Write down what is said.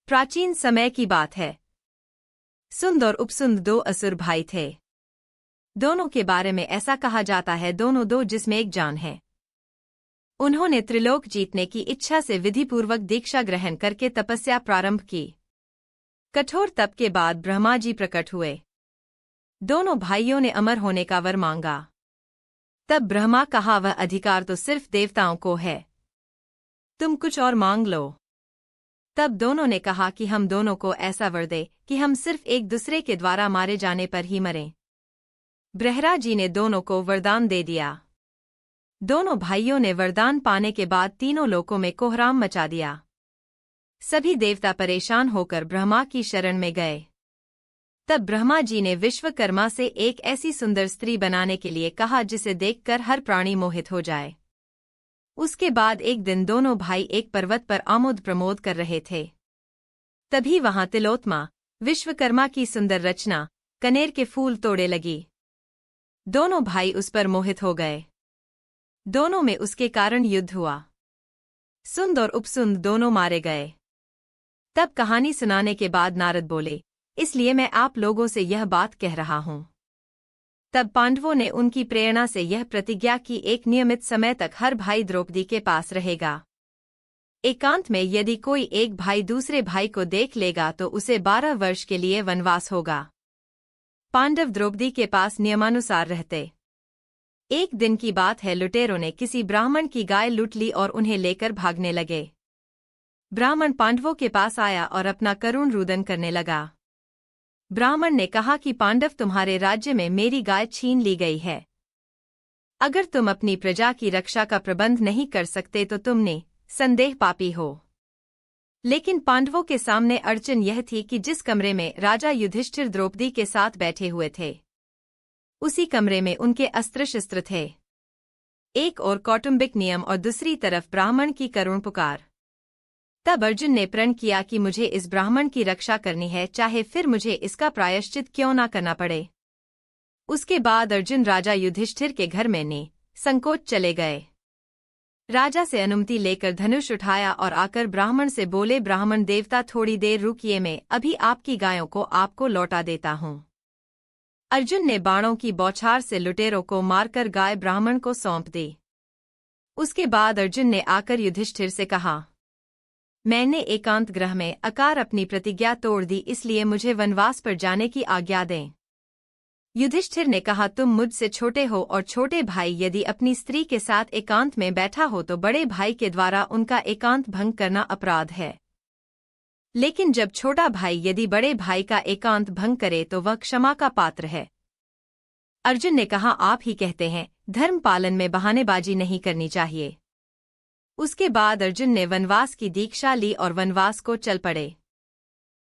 प्राचीन समय की बात है। सुंद और उपसुंद दो असुर भाई थे। दोनों के बारे में ऐसा कहा जाता है दोनों दो जिसमें एक जान है। उन्होंने त्रिलोक जीतने की इच्छा से विधिपूर्वक दीक्षा ग्रहण करके तपस्या प्रारंभ की। कठोर तप के बाद ब्रह्मा जी प्रकट हुए। दोनों भाइयों ने अमर होने का वर मांगा। तब ब्रह्मा कहा वह अधिकार तो सिर्फ देवताओं को है, तुम कुछ और मांग लो। तब दोनों ने कहा कि हम दोनों को ऐसा वर दे कि हम सिर्फ एक दूसरे के द्वारा मारे जाने पर ही मरें। ब्रह्मा जी ने दोनों को वरदान दे दिया। दोनों भाइयों ने वरदान पाने के बाद तीनों लोकों में कोहराम मचा दिया। सभी देवता परेशान होकर ब्रह्मा की शरण में गए। तब ब्रह्मा जी ने विश्वकर्मा से एक ऐसी सुंदर स्त्री बनाने के लिए कहा जिसे देखकर हर प्राणी मोहित हो जाए। उसके बाद एक दिन दोनों भाई एक पर्वत पर आमोद प्रमोद कर रहे थे। तभी वहां तिलोत्मा, विश्वकर्मा की सुंदर रचना, कनेर के फूल तोड़े लगी। दोनों भाई उस पर मोहित हो गए। दोनों में उसके कारण युद्ध हुआ। सुंद और उपसुंद दोनों मारे गए। तब कहानी सुनाने के बाद नारद बोले, इसलिए मैं आप लोगों से यह बात कह रहा हूं। तब पांडवों ने उनकी प्रेरणा से यह प्रतिज्ञा की एक नियमित समय तक हर भाई द्रौपदी के पास रहेगा। एकांत में यदि कोई एक भाई दूसरे भाई को देख लेगा तो उसे 12 वर्ष के लिए वनवास होगा। पांडव द्रौपदी के पास नियमानुसार रहते। एक दिन की बात है, लुटेरों ने किसी ब्राह्मण की गाय लूट ली और उन्हें लेकर भागने लगे। ब्राह्मण पांडवों के पास आया और अपना करुण रुदन करने लगा। ब्राह्मण ने कहा कि पांडव, तुम्हारे राज्य में मेरी गाय छीन ली गई है। अगर तुम अपनी प्रजा की रक्षा का प्रबंध नहीं कर सकते तो तुमने संदेह पापी हो। लेकिन पांडवों के सामने अड़चन यह थी कि जिस कमरे में राजा युधिष्ठिर द्रौपदी के साथ बैठे हुए थे, उसी कमरे में उनके अस्त्र शस्त्र थे। एक और कौटुंबिक नियम और दूसरी तरफ ब्राह्मण की करुण पुकार। तब अर्जुन ने प्रण किया कि मुझे इस ब्राह्मण की रक्षा करनी है, चाहे फिर मुझे इसका प्रायश्चित क्यों ना करना पड़े। उसके बाद अर्जुन राजा युधिष्ठिर के घर में संकोच चले गए। राजा से अनुमति लेकर धनुष उठाया और आकर ब्राह्मण से बोले, ब्राह्मण देवता थोड़ी देर रुकिए, मैं अभी आपकी गायों को आपको लौटा देता हूँ। अर्जुन ने बाणों की बौछार से लुटेरों को मारकर गाय ब्राह्मण को सौंप दी। उसके बाद अर्जुन ने आकर युधिष्ठिर से कहा, मैंने एकांत गृह में आकर अपनी प्रतिज्ञा तोड़ दी, इसलिए मुझे वनवास पर जाने की आज्ञा दें। युधिष्ठिर ने कहा, तुम मुझसे छोटे हो और छोटे भाई यदि अपनी स्त्री के साथ एकांत में बैठा हो तो बड़े भाई के द्वारा उनका एकांत भंग करना अपराध है। लेकिन जब छोटा भाई यदि बड़े भाई का एकांत भंग करे तो वह क्षमा का पात्र है। अर्जुन ने कहा, आप ही कहते हैं, धर्म पालन में बहानेबाजी नहीं करनी चाहिए। उसके बाद अर्जुन ने वनवास की दीक्षा ली और वनवास को चल पड़े।